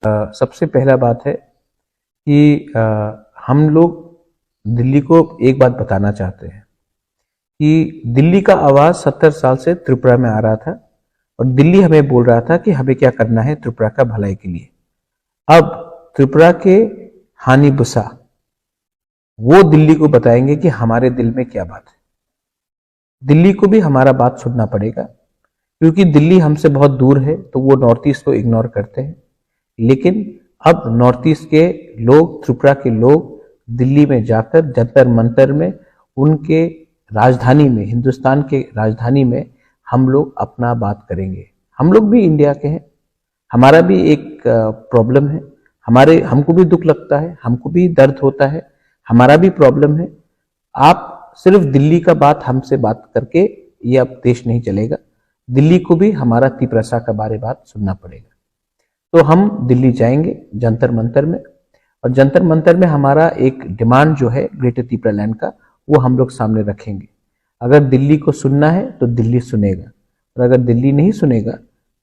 सबसे पहला बात है कि हम लोग दिल्ली को एक बात बताना चाहते हैं कि दिल्ली का आवाज 70 साल से त्रिपुरा में आ रहा था और दिल्ली हमें बोल रहा था कि हमें क्या करना है त्रिपुरा का भलाई के लिए। अब त्रिपुरा के हानि बुसा वो दिल्ली को बताएंगे कि हमारे दिल में क्या बात है। दिल्ली को भी हमारा बात सुनना पड़ेगा, क्योंकि दिल्ली हमसे बहुत दूर है तो वो नॉर्थ ईस्ट को इग्नोर करते हैं। लेकिन अब नॉर्थ ईस्ट के लोग, त्रिपुरा के लोग दिल्ली में जाकर जंतर मंतर में, उनके राजधानी में, हिंदुस्तान के राजधानी में हम लोग अपना बात करेंगे। हम लोग भी इंडिया के हैं, हमारा भी एक प्रॉब्लम है, हमको भी दुख लगता है, हमको भी दर्द होता है, हमारा भी प्रॉब्लम है। आप सिर्फ दिल्ली का बात हमसे बात करके ये अब देश नहीं चलेगा। दिल्ली को भी हमारा तिप्रसा का बारे बात सुनना पड़ेगा। तो हम दिल्ली जाएंगे जंतर मंतर में, और जंतर मंतर में हमारा एक डिमांड जो है ग्रेटर त्रिपुरा लैंड का, वो हम लोग सामने रखेंगे। अगर दिल्ली को सुनना है तो दिल्ली सुनेगा, और अगर दिल्ली नहीं सुनेगा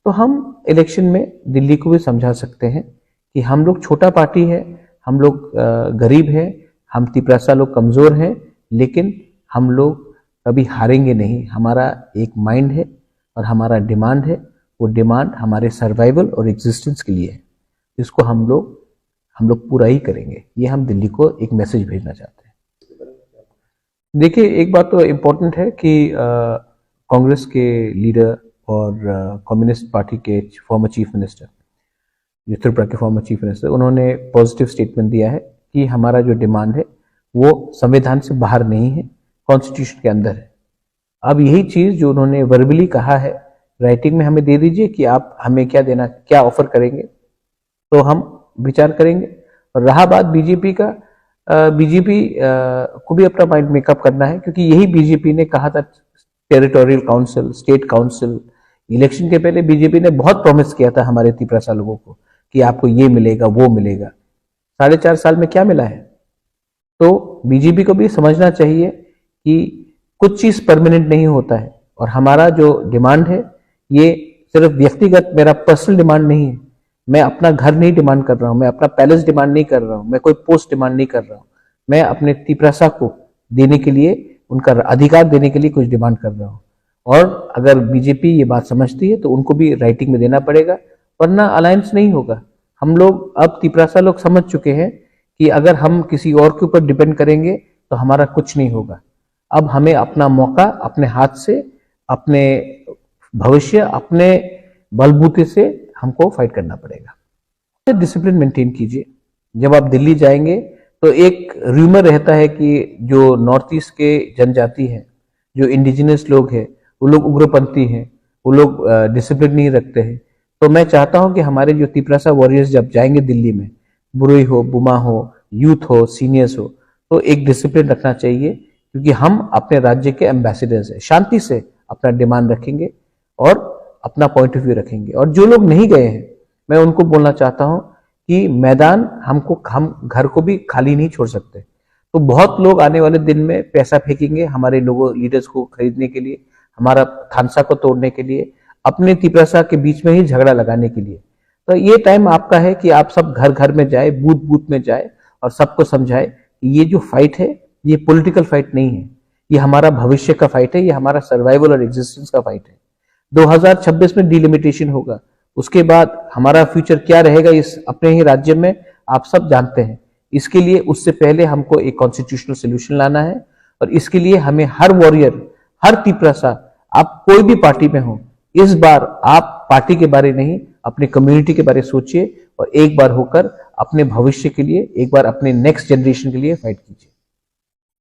तो हम इलेक्शन में दिल्ली को भी समझा सकते हैं कि हम लोग छोटा पार्टी है, हम लोग गरीब है, हम तिप्रसा लोग कमजोर हैं, लेकिन हम लोग कभी हारेंगे नहीं। हमारा एक माइंड है और हमारा डिमांड है, वो डिमांड हमारे सर्वाइवल और एग्जिस्टेंस के लिए है, जिसको हम लोग पूरा ही करेंगे। ये हम दिल्ली को एक मैसेज भेजना चाहते हैं। देखिए, एक बात तो इम्पोर्टेंट है कि कांग्रेस के लीडर और कम्युनिस्ट पार्टी के फॉर्मर चीफ मिनिस्टर, जो त्रिपुरा के फॉर्मर चीफ मिनिस्टर, उन्होंने पॉजिटिव स्टेटमेंट दिया है कि हमारा जो डिमांड है वो संविधान से बाहर नहीं है, कॉन्स्टिट्यूशन के अंदर है। अब यही चीज जो उन्होंने वर्बली कहा है, राइटिंग में हमें दे दीजिए कि आप हमें क्या देना, क्या ऑफर करेंगे, तो हम विचार करेंगे। और रहा बात बीजेपी का, बीजेपी को भी अपना माइंड मेकअप करना है, क्योंकि यही बीजेपी ने कहा था territorial council, state council, election के पहले बीजेपी ने बहुत प्रॉमिस किया था हमारे तिप्रसा लोगों को कि आपको ये मिलेगा वो मिलेगा। 4.5 साल में क्या मिला है? तो बीजेपी को भी समझना चाहिए कि कुछ चीज परमानेंट नहीं होता है, और हमारा जो डिमांड है ये सिर्फ व्यक्तिगत, मेरा पर्सनल डिमांड नहीं है। मैं अपना घर नहीं डिमांड कर रहा हूं, मैं अपना पैलेस डिमांड नहीं कर रहा हूं, मैं कोई पोस्ट डिमांड नहीं कर रहा हूं। मैं अपने तिप्रसा को देने के लिए, उनका अधिकार देने के लिए कुछ डिमांड कर रहा हूं। और अगर बीजेपी ये बात समझती है तो उनको भी राइटिंग में देना पड़ेगा, वरना अलायंस नहीं होगा। हम लोग अब तिप्रसा लोग समझ चुके हैं कि अगर हम किसी और के ऊपर डिपेंड करेंगे तो हमारा कुछ नहीं होगा। अब हमें अपना मौका अपने हाथ से, अपने भविष्य अपने बलबूते से हमको फाइट करना पड़ेगा। डिसिप्लिन मेंटेन कीजिए। जब आप दिल्ली जाएंगे तो एक रूमर रहता है कि जो नॉर्थ ईस्ट के जनजाति हैं, जो इंडिजिनस लोग हैं, वो लोग उग्रपंथी हैं, वो लोग डिसिप्लिन नहीं रखते हैं। तो मैं चाहता हूं कि हमारे जो तिप्रसा वॉरियर्स जब जाएंगे दिल्ली में, बुरुई हो, बुमा हो, यूथ हो, सीनियर्स हो, तो एक डिसिप्लिन रखना चाहिए, क्योंकि हम अपने राज्य के एम्बेसडर्स हैं। शांति से अपना डिमांड रखेंगे और अपना पॉइंट ऑफ व्यू रखेंगे। और जो लोग नहीं गए हैं, मैं उनको बोलना चाहता हूं कि मैदान हम घर को भी खाली नहीं छोड़ सकते। तो बहुत लोग आने वाले दिन में पैसा फेंकेंगे हमारे लोगों, लीडर्स को खरीदने के लिए, हमारा थानसा को तोड़ने के लिए, अपने तिप्रसा के बीच में ही झगड़ा लगाने के लिए। तो ये टाइम आपका है कि आप सब घर घर में जाए, बूथ बूथ में जाए और सबको समझाए कि ये जो फाइट है ये पॉलिटिकल फाइट नहीं है, ये हमारा भविष्य का फाइट है, ये हमारा सर्वाइवल और एग्जिस्टेंस का फाइट है। 2026 में डिलिमिटेशन होगा, उसके बाद हमारा फ्यूचर क्या रहेगा इस अपने ही राज्य में आप सब जानते हैं। इसके लिए उससे पहले हमको एक कॉन्स्टिट्यूशनल सोल्यूशन लाना है, और इसके लिए हमें हर वॉरियर, हर तिप्रसा, आप कोई भी पार्टी में हो, इस बार आप पार्टी के बारे नहीं, अपने कम्युनिटी के बारे सोचिए और एक बार होकर अपने भविष्य के लिए, एक बार अपने नेक्स्ट जनरेशन के लिए फाइट कीजिए।